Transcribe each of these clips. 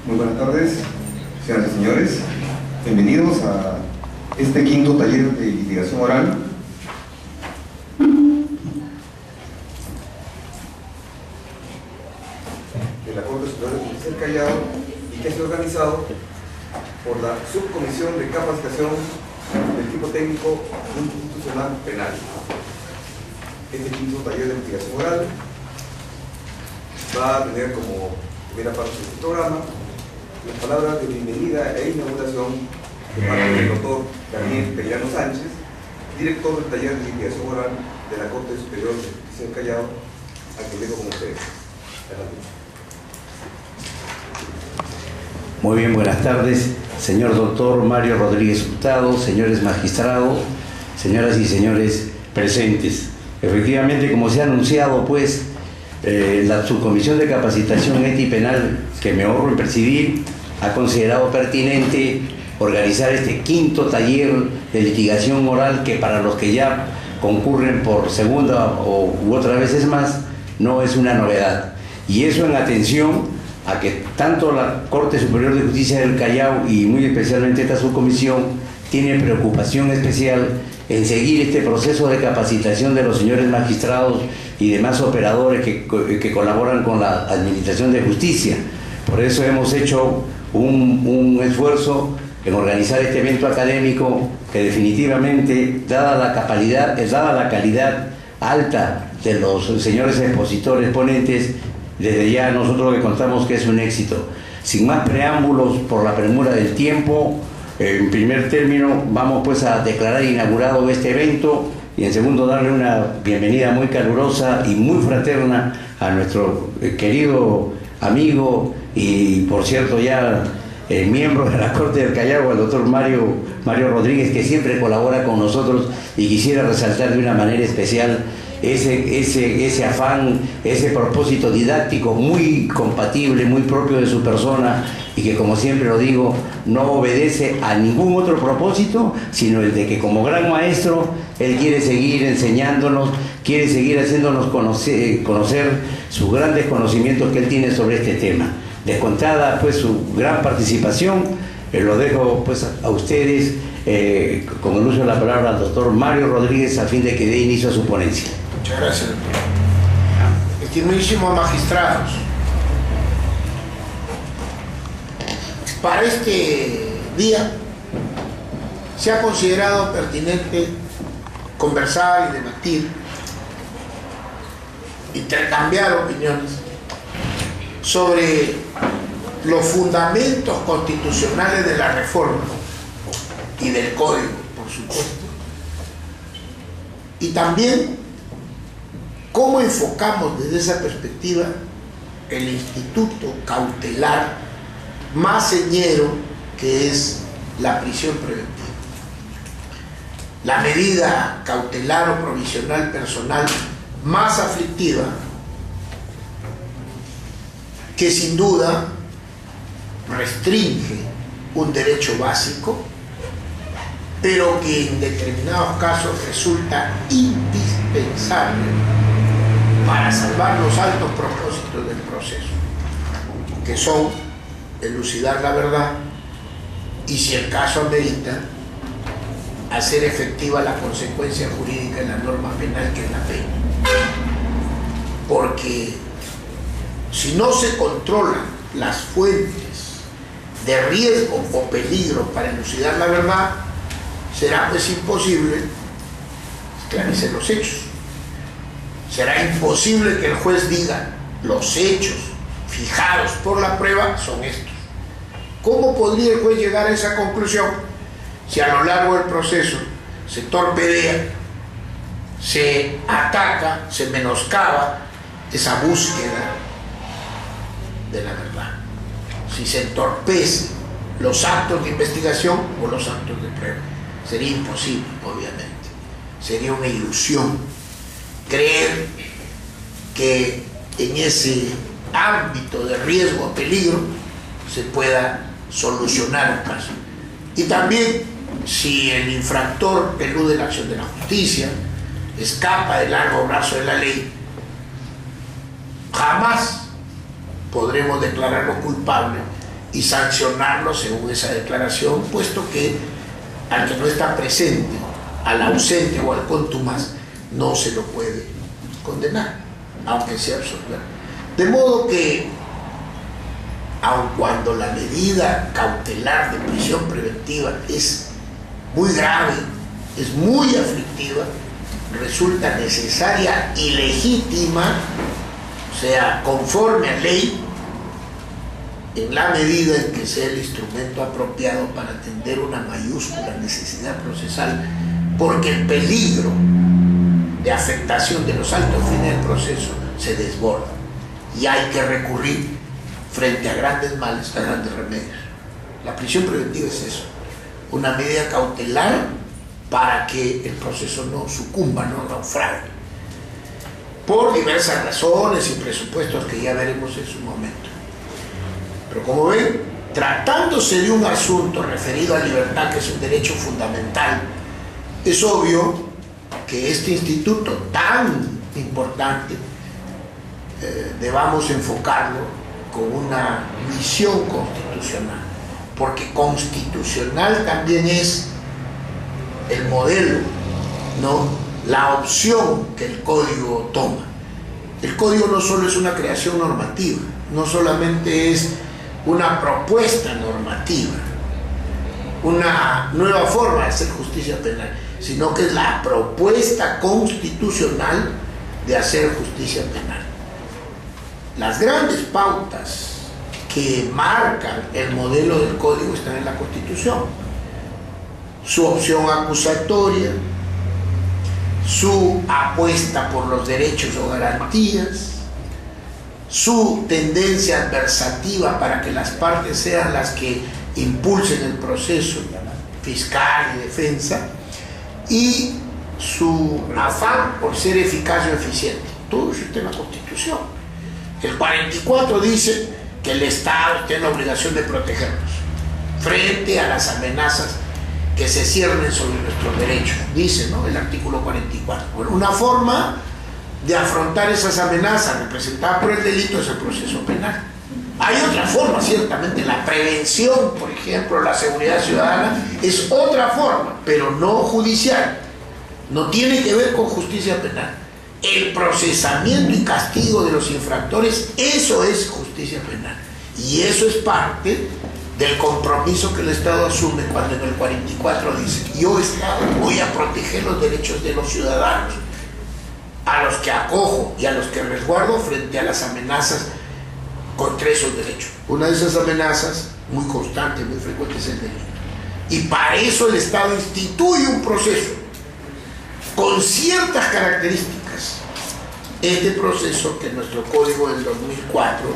Muy buenas tardes, señoras y señores. Bienvenidos a este quinto taller de litigación oral. De la Corte Superior de Justicia del Callao y que ha sido organizado por la Subcomisión de Capacitación del Equipo Técnico Institucional Penal. Este quinto taller de litigación oral va a tener como primera parte de este programa las palabras de bienvenida e inauguración de parte del doctor Daniel Peirano Sánchez, director del taller de litigación oral de la Corte Superior de Justicia del Callao, a quien dejo con ustedes. Adelante. Muy bien, buenas tardes, señor doctor Mario Rodríguez Hurtado, señores magistrados, señoras y señores presentes. Efectivamente, como se ha anunciado, pues, la Subcomisión de Capacitación Ética y Penal, que me honro en presidir, ha considerado pertinente organizar este quinto taller de litigación oral, que para los que ya concurren por segunda u otra vez más, no es una novedad. Y eso en atención a que tanto la Corte Superior de Justicia del Callao y muy especialmente esta subcomisión tiene preocupación especial en seguir este proceso de capacitación de los señores magistrados y demás operadores que colaboran con la Administración de Justicia. Por eso hemos hecho un esfuerzo en organizar este evento académico que definitivamente, dada la calidad alta de los señores expositores ponentes, desde ya nosotros le contamos que es un éxito. Sin más preámbulos, por la premura del tiempo, en primer término vamos pues a declarar inaugurado este evento y en segundo darle una bienvenida muy calurosa y muy fraterna a nuestro querido amigo y por cierto ya miembro de la Corte del Callao, al doctor Mario Rodríguez, que siempre colabora con nosotros, y quisiera resaltar de una manera especial ese afán, ese propósito didáctico muy compatible, muy propio de su persona, y que, como siempre lo digo, no obedece a ningún otro propósito, sino el de que como gran maestro, él quiere seguir enseñándonos, quiere seguir haciéndonos conocer sus grandes conocimientos que él tiene sobre este tema. Descontada pues su gran participación, lo dejo pues a ustedes con el uso de la palabra al doctor Mario Rodríguez a fin de que dé inicio a su ponencia. Muchas gracias, doctor. Estimadísimos magistrados, para este día se ha considerado pertinente conversar y debatir, intercambiar opiniones sobre los fundamentos constitucionales de la reforma y del código, por supuesto, y también cómo enfocamos desde esa perspectiva el instituto cautelar más señero que es la prisión preventiva. La medida cautelar o provisional personal más aflictiva, que sin duda restringe un derecho básico, pero que en determinados casos resulta indispensable para salvar los altos propósitos del proceso, que son elucidar la verdad y, si el caso amerita, hacer efectiva la consecuencia jurídica en la norma penal, que es la pena. Porque si no se controlan las fuentes de riesgo o peligro para elucidar la verdad, será pues imposible esclarecer los hechos. Será imposible que el juez diga: los hechos fijados por la prueba son estos. ¿Cómo podría el juez llegar a esa conclusión si a lo largo del proceso se torpedea, se ataca, se menoscaba esa búsqueda de la verdad? Si se entorpece los actos de investigación o los actos de prueba, sería imposible, obviamente. Sería una ilusión creer que en ese ámbito de riesgo o peligro se pueda solucionar un caso. Y también, si el infractor elude la acción de la justicia, escapa del largo brazo de la ley, jamás podremos declararlo culpable y sancionarlo según esa declaración, puesto que al que no está presente, al ausente o al contumaz, no se lo puede condenar, aunque sea absoluto. De modo que, aun cuando la medida cautelar de prisión preventiva es muy grave, es muy aflictiva, resulta necesaria y legítima, o sea, conforme a ley, en la medida en que sea el instrumento apropiado para atender una mayúscula necesidad procesal, porque el peligro de afectación de los altos fines del proceso se desborda y hay que recurrir frente a grandes males, a grandes remedios. La prisión preventiva es eso, una medida cautelar para que el proceso no sucumba, no naufrague, por diversas razones y presupuestos que ya veremos en su momento. Pero como ven, tratándose de un asunto referido a libertad, que es un derecho fundamental, es obvio que este instituto tan importante debamos enfocarlo con una visión constitucional, porque constitucional también es el modelo, ¿no?, la opción que el código toma. El código no solo es una creación normativa, no solamente es una propuesta normativa, una nueva forma de hacer justicia penal, sino que es la propuesta constitucional de hacer justicia penal. Las grandes pautas que marcan el modelo del código están en la Constitución. Su opción acusatoria, su apuesta por los derechos o garantías, su tendencia adversativa para que las partes sean las que impulsen el proceso, fiscal y defensa, y su afán por ser eficaz o eficiente. Todo eso está en la Constitución. El 44 dice que el Estado tiene la obligación de protegernos frente a las amenazas que se ciernen sobre nuestros derechos, dice, ¿no?, el artículo 44. Bueno, una forma de afrontar esas amenazas representadas por el delito es el proceso penal. Hay otra forma, ciertamente, la prevención, por ejemplo, la seguridad ciudadana, es otra forma, pero no judicial, no tiene que ver con justicia penal. El procesamiento y castigo de los infractores, eso es justicia penal, y eso es parte del compromiso que el Estado asume cuando en el 44 dice: yo, Estado, voy a proteger los derechos de los ciudadanos, a los que acojo y a los que resguardo frente a las amenazas contra esos derechos. Una de esas amenazas, muy constante, muy frecuente, es el delito. Y para eso el Estado instituye un proceso con ciertas características. Este proceso que nuestro Código del 2004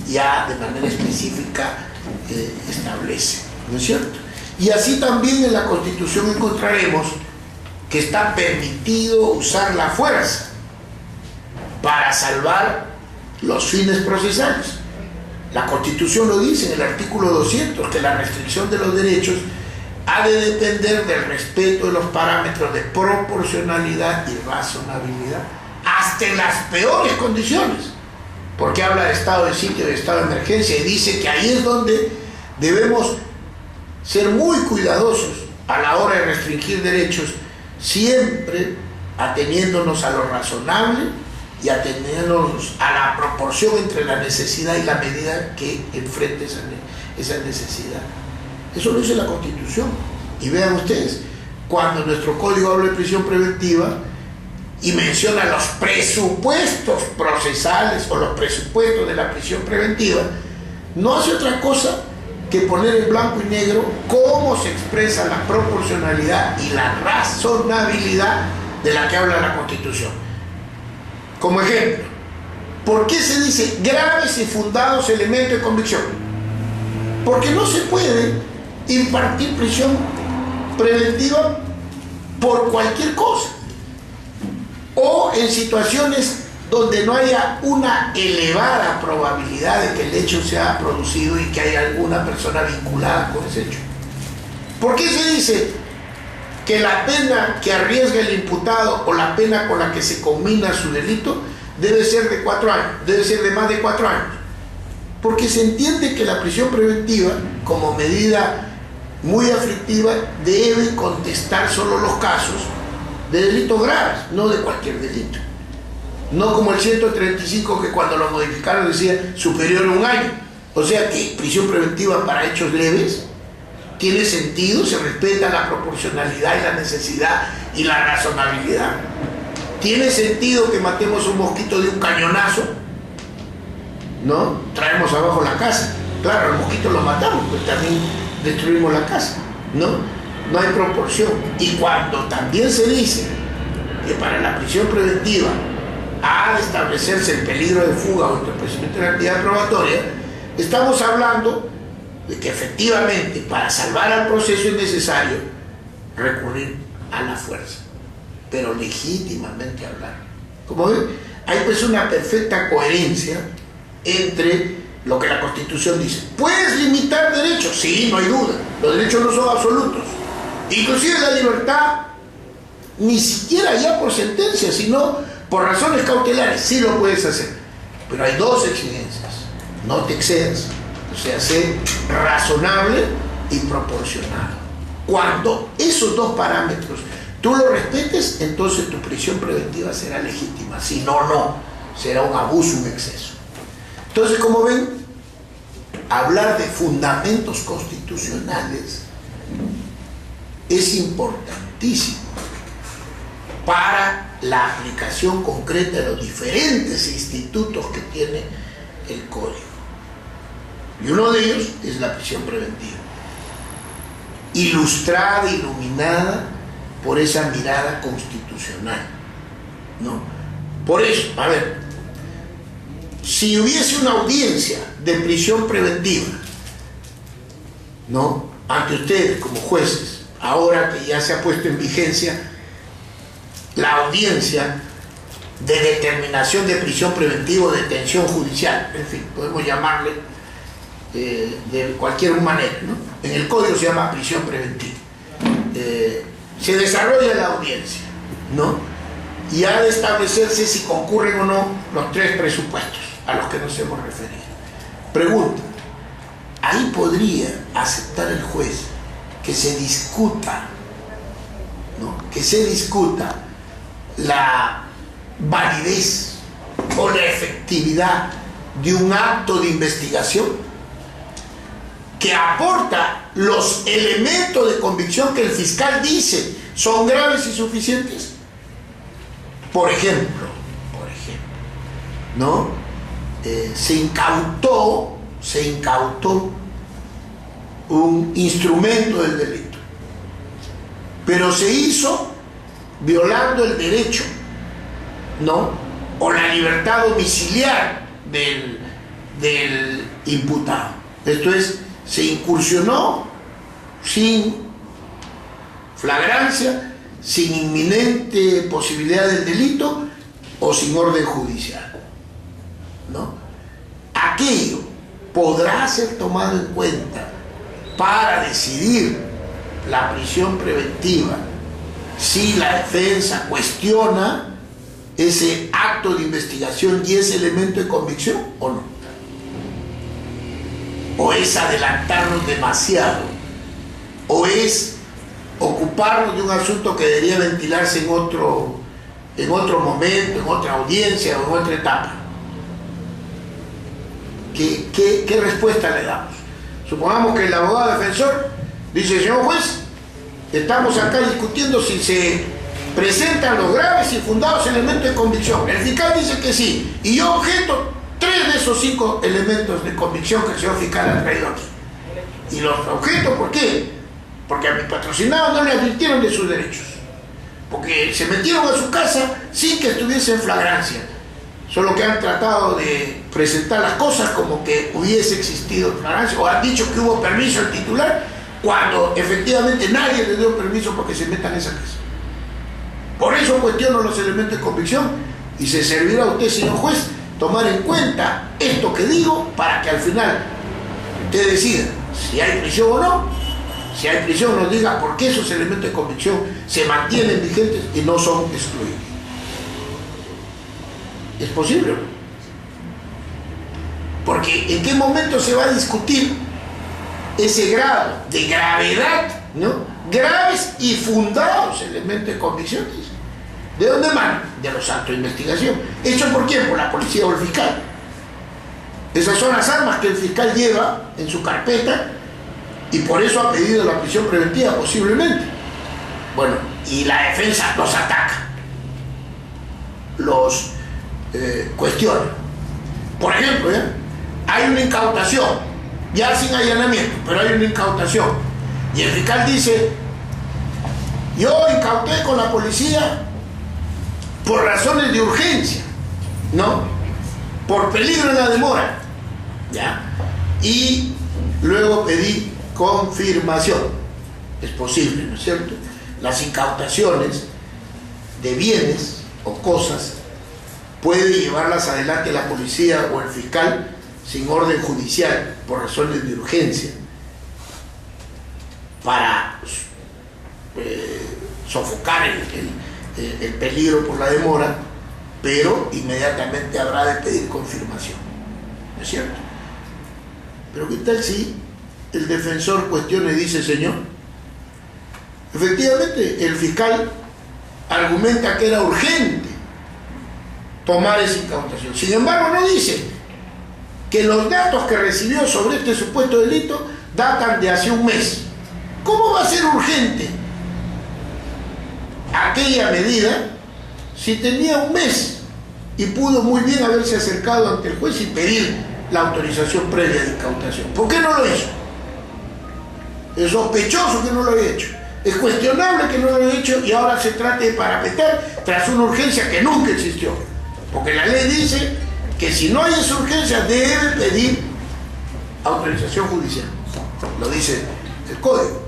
ya de manera específica establece, ¿no es cierto? Y así también en la Constitución encontraremos que está permitido usar la fuerza para salvar los fines procesales. La Constitución lo dice en el artículo 200, que la restricción de los derechos ha de depender del respeto de los parámetros de proporcionalidad y razonabilidad, hasta en las peores condiciones, porque habla de estado de sitio y de estado de emergencia, y dice que ahí es donde debemos ser muy cuidadosos a la hora de restringir derechos, siempre ateniéndonos a lo razonable y ateniéndonos a la proporción entre la necesidad y la medida que enfrente esa necesidad. Eso lo dice la Constitución. Y vean ustedes, cuando nuestro código habla de prisión preventiva y menciona los presupuestos procesales o los presupuestos de la prisión preventiva, no hace otra cosa que poner en blanco y negro cómo se expresa la proporcionalidad y la razonabilidad de la que habla la Constitución. Como ejemplo, ¿por qué se dice graves y fundados elementos de convicción? Porque no se puede impartir prisión preventiva por cualquier cosa, o en situaciones donde no haya una elevada probabilidad de que el hecho se haya producido y que haya alguna persona vinculada con ese hecho. ¿Por qué se dice que la pena que arriesga el imputado o la pena con la que se combina su delito debe ser de 4 años, debe ser de más de 4 años? Porque se entiende que la prisión preventiva, como medida muy aflictiva, debe contestar solo los casos de delitos graves, no de cualquier delito. No como el 135, que cuando lo modificaron decía superior a 1 año. O sea que prisión preventiva para hechos leves tiene sentido, se respeta la proporcionalidad y la necesidad y la razonabilidad. Tiene sentido que matemos un mosquito de un cañonazo, ¿no? Traemos abajo la casa. Claro, el mosquito lo matamos, pero también destruimos la casa, ¿no? No hay proporción. Y cuando también se dice que para la prisión preventiva ha de establecerse el peligro de fuga o entorpecimiento de la actividad probatoria, estamos hablando de que efectivamente para salvar al proceso es necesario recurrir a la fuerza, pero legítimamente hablar. Como ven, hay pues una perfecta coherencia entre lo que la Constitución dice. ¿Puedes limitar derechos? Sí, no hay duda. Los derechos no son absolutos. Inclusive la libertad, ni siquiera ya por sentencia, sino por razones cautelares, sí lo puedes hacer. Pero hay dos exigencias. No te excedas. O sea, sé razonable y proporcionado. Cuando esos dos parámetros tú los respetes, entonces tu prisión preventiva será legítima. Si no, no. Será un abuso, un exceso. Entonces, como ven, hablar de fundamentos constitucionales es importantísimo para la aplicación concreta de los diferentes institutos que tiene el Código. Y uno de ellos es la prisión preventiva, ilustrada, iluminada por esa mirada constitucional, ¿no? Por eso, a ver, si hubiese una audiencia de prisión preventiva, ¿no?, ante ustedes como jueces, ahora que ya se ha puesto en vigencia la audiencia de determinación de prisión preventiva o detención judicial, en fin, podemos llamarle de cualquier manera, ¿no? En el Código se llama prisión preventiva. Se desarrolla la audiencia, ¿no? Y ha de establecerse si concurren o no los 3 presupuestos a los que nos hemos referido. Pregunta, ¿ahí podría aceptar el juez que se discuta, ¿no?, que se discuta la validez o la efectividad de un acto de investigación que aporta los elementos de convicción que el fiscal dice son graves y suficientes? Por ejemplo, ¿no?, se incautó un instrumento del delito, pero se hizo violando el derecho, ¿no?, o la libertad domiciliar del imputado. Esto es, se incursionó sin flagrancia, sin inminente posibilidad del delito o sin orden judicial, ¿no? Aquello podrá ser tomado en cuenta para decidir la prisión preventiva si la defensa cuestiona ese acto de investigación y ese elemento de convicción o no. O es adelantarnos demasiado, o es ocuparnos de un asunto que debería ventilarse en otro momento, en otra audiencia o en otra etapa. ¿Qué respuesta le damos? Supongamos que el abogado defensor dice: señor juez, estamos acá discutiendo si se presentan los graves y fundados elementos de convicción. El fiscal dice que sí, y yo objeto 3 de esos 5 elementos de convicción que el señor fiscal ha traído aquí. Y los objeto, ¿por qué? Porque a mi patrocinado no le advirtieron de sus derechos, porque se metieron a su casa sin que estuviese en flagrancia, solo que han tratado de presentar las cosas como que hubiese existido flagrancia, o han dicho que hubo permiso al titular cuando efectivamente nadie le dio permiso para que se metan en esa casa. Por eso cuestiono los elementos de convicción, y se servirá a usted, señor juez, tomar en cuenta esto que digo para que al final usted decida si hay prisión o no. Si hay prisión, nos diga por qué esos elementos de convicción se mantienen vigentes y no son excluidos. ¿Es posible? Porque ¿en qué momento se va a discutir ese grado de gravedad, ¿no? Graves y fundados elementos de convicciones? ¿De dónde van? De los actos de investigación. ¿Hecho por quién? Por la policía o el fiscal. Esas son las armas que el fiscal lleva en su carpeta y por eso ha pedido la prisión preventiva, posiblemente. Bueno, y la defensa los ataca, los cuestiona. Por ejemplo, ¿ya? Hay una incautación, ya sin allanamiento, pero hay una incautación. Y el fiscal dice: yo incauté con la policía por razones de urgencia, ¿no? Por peligro en la demora, ¿ya? Y luego pedí confirmación. Es posible, ¿no es cierto? Las incautaciones de bienes o cosas puede llevarlas adelante la policía o el fiscal sin orden judicial por razones de urgencia para sofocar el peligro por la demora, pero inmediatamente habrá de pedir confirmación, ¿no es cierto? Pero ¿qué tal si el defensor cuestiona y dice: señor, efectivamente el fiscal argumenta que era urgente tomar esa incautación, sin embargo no dice que los datos que recibió sobre este supuesto delito datan de hace un mes? ¿Cómo va a ser urgente aquella medida si tenía un mes y pudo muy bien haberse acercado ante el juez y pedir la autorización previa de incautación? ¿Por qué no lo hizo? Es sospechoso que no lo haya hecho, es cuestionable que no lo haya hecho, y ahora se trate de parapetar tras una urgencia que nunca existió, porque la ley dice que si no hay esa urgencia debe pedir autorización judicial, lo dice el código,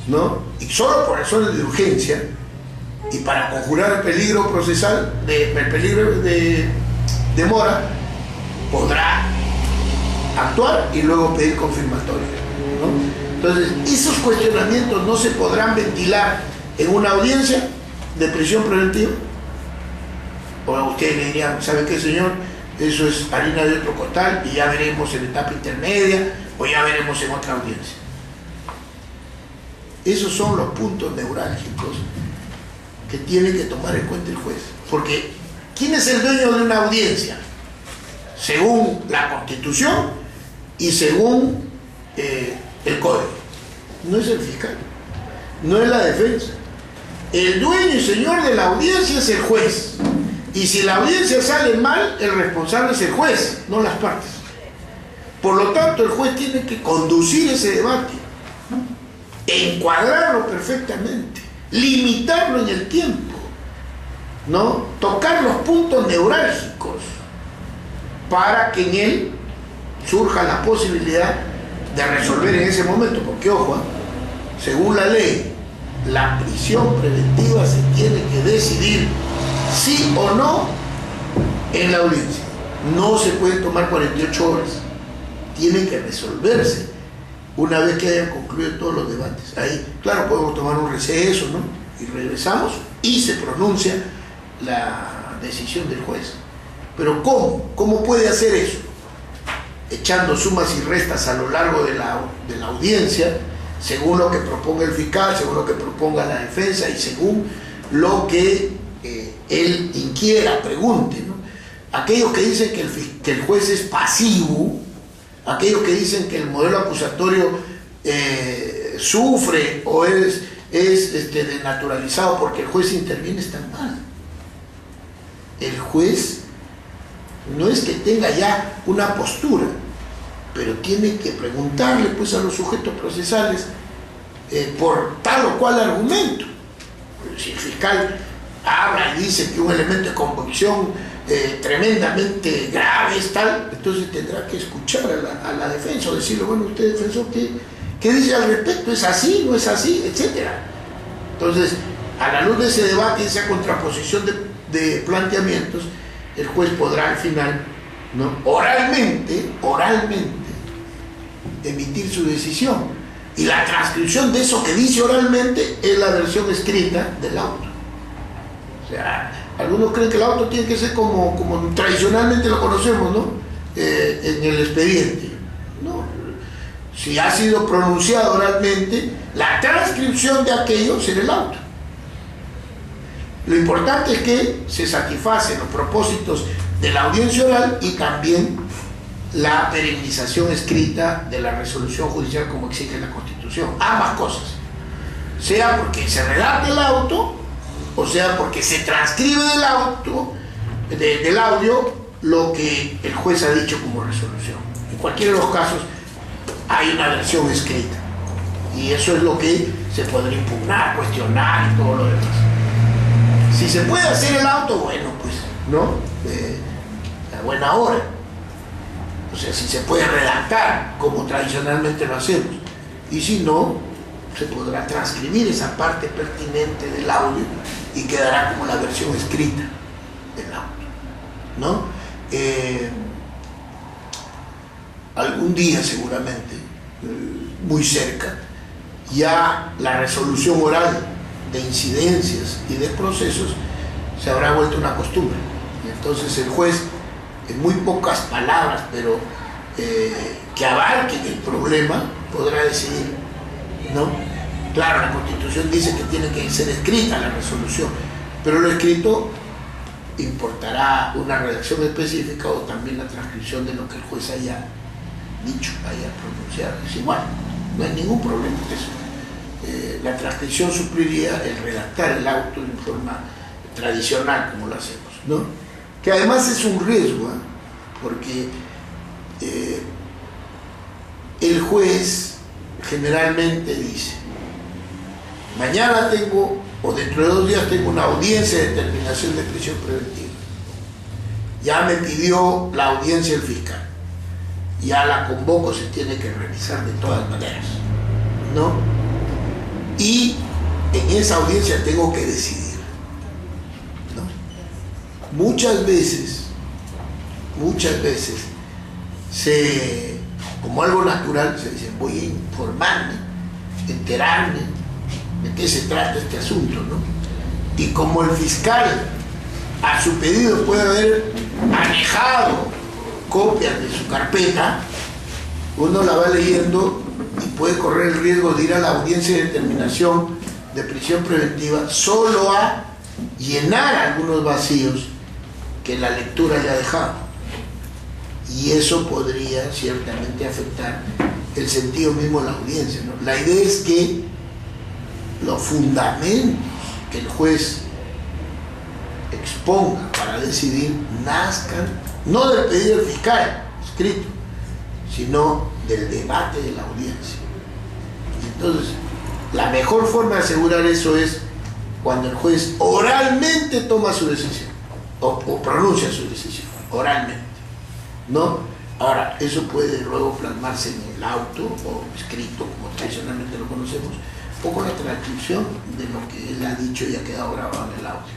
¿no? Y solo por razones de urgencia y para conjurar el peligro procesal, el peligro de demora, podrá actuar y luego pedir confirmatoria, ¿no? Entonces, esos cuestionamientos no se podrán ventilar en una audiencia de prisión preventiva. O ustedes le dirían: ¿sabe qué, señor? Eso es harina de otro costal y ya veremos en etapa intermedia o ya veremos en otra audiencia. Esos son los puntos neurálgicos que tiene que tomar en cuenta el juez. Porque ¿quién es el dueño de una audiencia? Según la Constitución y según el Código. No es el fiscal, no es la defensa. El dueño y señor de la audiencia es el juez. Y si la audiencia sale mal, el responsable es el juez, no las partes. Por lo tanto, el juez tiene que conducir ese debate, encuadrarlo perfectamente, limitarlo en el tiempo, ¿no? Tocar los puntos neurálgicos para que en él surja la posibilidad de resolver en ese momento. Porque, ojo, según la ley, la prisión preventiva se tiene que decidir sí o no en la audiencia. No se puede tomar 48 horas, tiene que resolverse una vez que hayan concluido todos los debates. Ahí, claro, podemos tomar un receso, ¿no? Y regresamos y se pronuncia la decisión del juez. Pero ¿cómo? ¿Cómo puede hacer eso? Echando sumas y restas a lo largo de la audiencia, según lo que proponga el fiscal, según lo que proponga la defensa y según lo que él inquiera, pregunte, ¿no? Aquellos que dicen que el juez es pasivo, aquellos que dicen que el modelo acusatorio sufre o es desnaturalizado porque el juez interviene, están mal. El juez no es que tenga ya una postura, pero tiene que preguntarle pues a los sujetos procesales por tal o cual argumento. Si el fiscal habla y dice que un elemento de convicción tremendamente grave es tal, entonces tendrá que escuchar a la defensa o decirle: bueno, usted, defensor, ¿qué dice al respecto? ¿Es así? ¿No es así? Etcétera. Entonces, a la luz de ese debate, esa contraposición de planteamientos, el juez podrá al final, ¿no?, oralmente emitir su decisión. Y la transcripción de eso que dice oralmente es la versión escrita del auto. O sea, algunos creen que el auto tiene que ser como tradicionalmente lo conocemos, ¿no? en el expediente. No. Si ha sido pronunciado oralmente, la transcripción de aquello será el auto. Lo importante es que se satisfacen los propósitos de la audiencia oral y también la perennización escrita de la resolución judicial como exige la Constitución. Ambas cosas. Sea porque se redacte el auto, o sea porque se transcribe del auto, del audio, lo que el juez ha dicho como resolución. En cualquiera de los casos hay una versión escrita. Y eso es lo que se podría impugnar, cuestionar y todo lo demás. Si se puede hacer el auto, bueno, pues, ¿no? A buena hora. O sea, si se puede redactar, como tradicionalmente lo hacemos. Y si no, se podrá transcribir esa parte pertinente del audio y quedará como la versión escrita del audio, ¿no? Algún día seguramente, muy cerca, ya la resolución oral de incidencias y de procesos se habrá vuelto una costumbre. Y entonces el juez, en muy pocas palabras, pero que abarquen el problema, podrá decidir, ¿no? Claro, la Constitución dice que tiene que ser escrita la resolución, pero lo escrito importará una redacción específica o también la transcripción de lo que el juez haya dicho, haya pronunciado. Es igual, no hay ningún problema con eso. La transcripción supliría el redactar el auto en forma tradicional, como lo hacemos, ¿no? Que además es un riesgo, porque el juez generalmente dice: mañana tengo, o dentro de 2 días tengo una audiencia de determinación de prisión preventiva. Ya me pidió la audiencia el fiscal. Ya la convoco, se tiene que revisar de todas maneras, ¿no? Y en esa audiencia tengo que decidir, ¿no? Muchas veces, como algo natural, se dice: voy a informarme, enterarme de qué se trata este asunto, ¿no? Y como el fiscal a su pedido puede haber manejado copias de su carpeta, uno la va leyendo y puede correr el riesgo de ir a la audiencia de determinación de prisión preventiva solo a llenar algunos vacíos que la lectura le ha dejado. Y eso podría ciertamente afectar el sentido mismo de la audiencia, ¿no? La idea es que los fundamentos que el juez exponga para decidir nazcan no del pedido del fiscal escrito, sino del debate de la audiencia. Entonces, la mejor forma de asegurar eso es cuando el juez oralmente toma su decisión o pronuncia su decisión oralmente, ¿no? Ahora, eso puede luego plasmarse en el auto o escrito, como tradicionalmente lo conocemos, o con la transcripción de lo que él ha dicho y ha quedado grabado en el audio.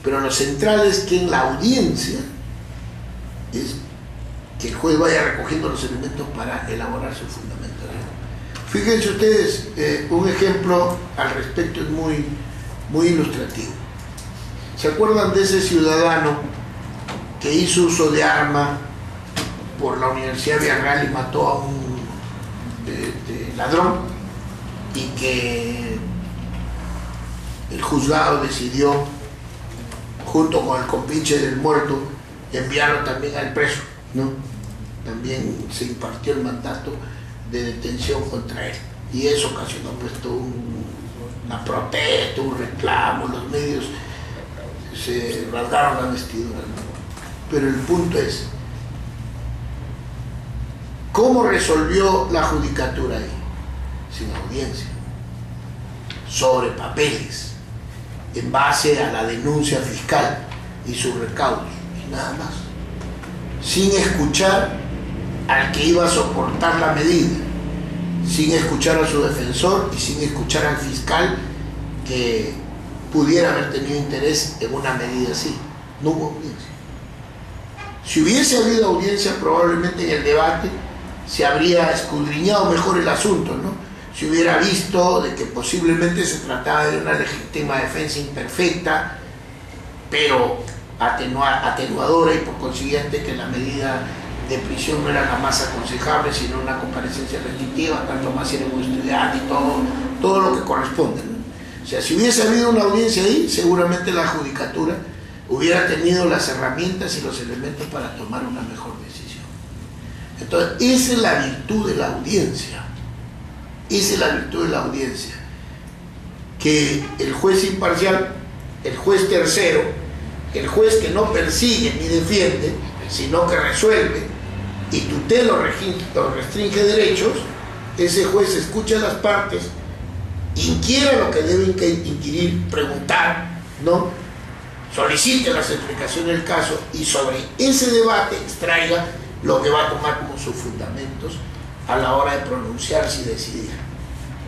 Pero lo central es que en la audiencia es que el juez vaya recogiendo los elementos para elaborar su fundamento. Fíjense ustedes, un ejemplo al respecto es muy ilustrativo. ¿Se acuerdan de ese ciudadano que hizo uso de arma por la Universidad de Villarreal y mató a un ladrón, y que el juzgado decidió, junto con el compinche del muerto, enviarlo también al preso, ¿no? También se impartió el mandato de detención contra él, y eso ocasionó pues toda una protesta, un reclamo, los medios se rasgaron la vestidura, ¿no? Pero el punto es, ¿cómo resolvió la judicatura ahí? Sin audiencia, sobre papeles, en base a la denuncia fiscal y sus recaudos, y nada más, sin escuchar al que iba a soportar la medida, sin escuchar a su defensor y sin escuchar al fiscal que pudiera haber tenido interés en una medida así. No hubo audiencia. Si hubiese habido audiencia, probablemente en el debate se habría escudriñado mejor el asunto, ¿no? Se hubiera visto de que posiblemente se trataba de una legítima defensa imperfecta, pero atenuadora, y por consiguiente que la medida de prisión no era la más aconsejable, sino una comparecencia restrictiva, tanto más si era un estudiante y todo lo que corresponde, ¿no? O sea, si hubiese habido una audiencia ahí, seguramente la judicatura hubiera tenido las herramientas y los elementos para tomar una mejor decisión. Entonces, esa es la virtud de la audiencia. Esa es la virtud de la audiencia. Que el juez imparcial, el juez tercero, el juez que no persigue ni defiende, sino que resuelve y tutela o restringe derechos, ese juez escucha a las partes, inquiera lo que debe inquirir, preguntar, ¿no? Solicite las explicaciones del caso y sobre ese debate extraiga lo que va a tomar como sus fundamentos a la hora de pronunciarse y decidir,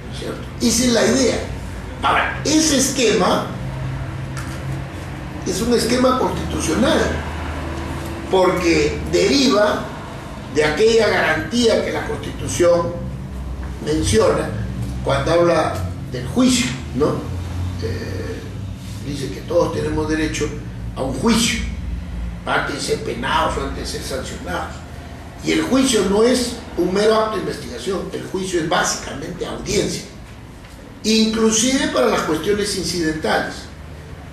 ¿no es cierto? Esa es la idea. Ahora, ese esquema es un esquema constitucional porque deriva de aquella garantía que la Constitución menciona cuando habla del juicio, ¿no? Dice que todos tenemos derecho a un juicio, antes de ser penados o antes de ser sancionados. Y el juicio no es un mero acto de investigación, el juicio es básicamente audiencia, inclusive para las cuestiones incidentales,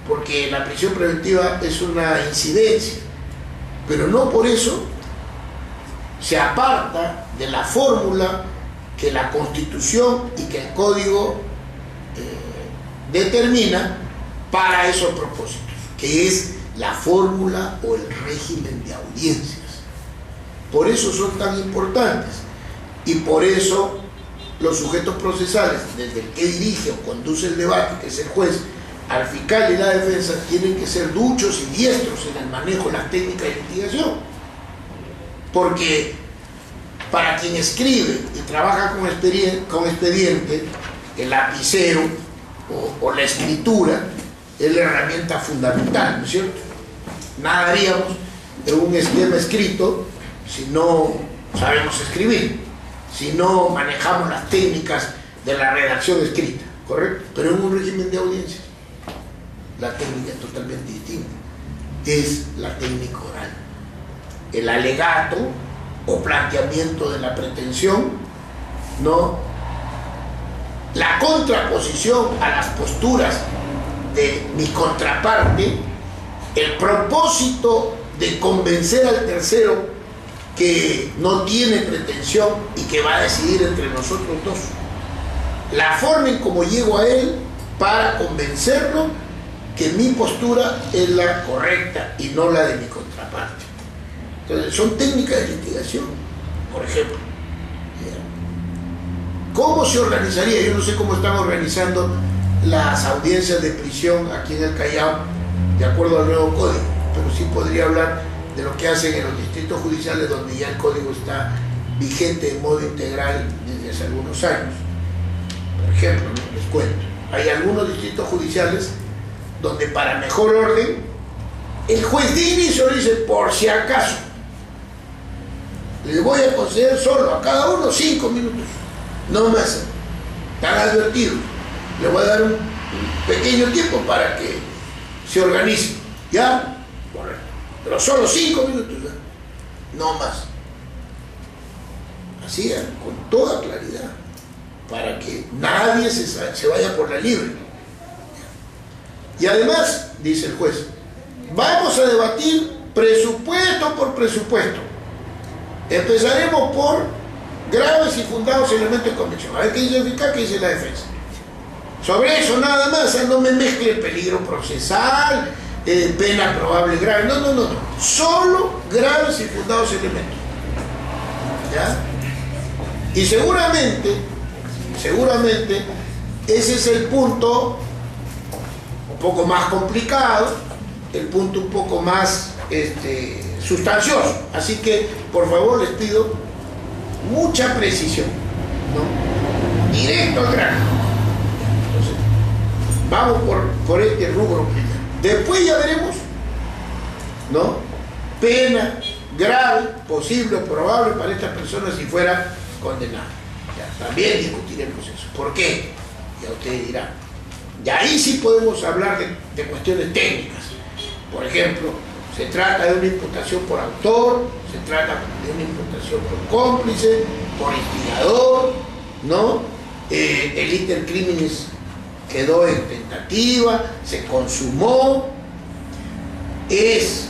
porque la prisión preventiva es una incidencia, pero no por eso se aparta de la fórmula que la Constitución y que el Código determina para esos propósitos, que es la fórmula o el régimen de audiencias. Por eso son tan importantes y por eso los sujetos procesales, desde el que dirige o conduce el debate, que es el juez, al fiscal y la defensa, tienen que ser duchos y diestros en el manejo de las técnicas de litigación, porque para quien escribe y trabaja con expediente, el lapicero o la escritura es la herramienta fundamental, ¿no es cierto? Nada haríamos de un esquema escrito si no sabemos escribir, si no manejamos las técnicas de la redacción escrita, ¿correcto? Pero en un régimen de audiencia la técnica es totalmente distinta, es la técnica oral. El alegato o planteamiento de la pretensión, ¿no? La contraposición a las posturas de mi contraparte, el propósito de convencer al tercero que no tiene pretensión y que va a decidir entre nosotros dos, la forma en cómo llego a él para convencerlo que mi postura es la correcta y no la de mi contraparte. Entonces, son técnicas de litigación, por ejemplo. ¿Cómo se organizaría? Yo no sé cómo están organizando las audiencias de prisión aquí en el Callao, de acuerdo al nuevo código, pero sí podría hablar de lo que hacen en los distritos judiciales donde ya el código está vigente de modo integral desde hace algunos años. Por ejemplo, ¿no? Les cuento, hay algunos distritos judiciales donde para mejor orden el juez de inicio dice, por si acaso les voy a conceder solo a cada uno 5 minutos, no más, están advertidos, les voy a dar un pequeño tiempo para que se organicen, ¿ya? Correcto, pero solo 5 minutos, ¿ya? No más. Así, con toda claridad, para que nadie se vaya por la libre. Y además, dice el juez, vamos a debatir presupuesto por presupuesto. Empezaremos por graves y fundados elementos de convicción. A ver qué dice el fiscal, qué dice la defensa. Sobre eso nada más, no me mezcle el peligro procesal, pena probable grave. No. Solo graves y fundados elementos. ¿Ya? Y seguramente, ese es el punto un poco más complicado, el punto un poco más sustancioso. Así que, por favor, les pido mucha precisión, ¿no? Directo al grano. Entonces, vamos por este rubro primero. Después ya veremos, ¿no? Pena grave, posible o probable para esta persona si fuera condenada. Ya, también discutiremos eso. ¿Por qué? Ya ustedes dirán. Y ahí sí podemos hablar de cuestiones técnicas. Por ejemplo, Se trata de una imputación por autor, se trata de una imputación por cómplice, por instigador, ¿no? El iter criminis quedó en tentativa, se consumó, es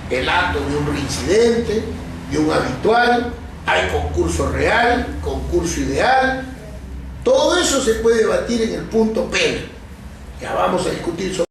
el acto de un reincidente, de un habitual, hay concurso real, concurso ideal, todo eso se puede debatir en el punto pena. Ya vamos a discutir sobre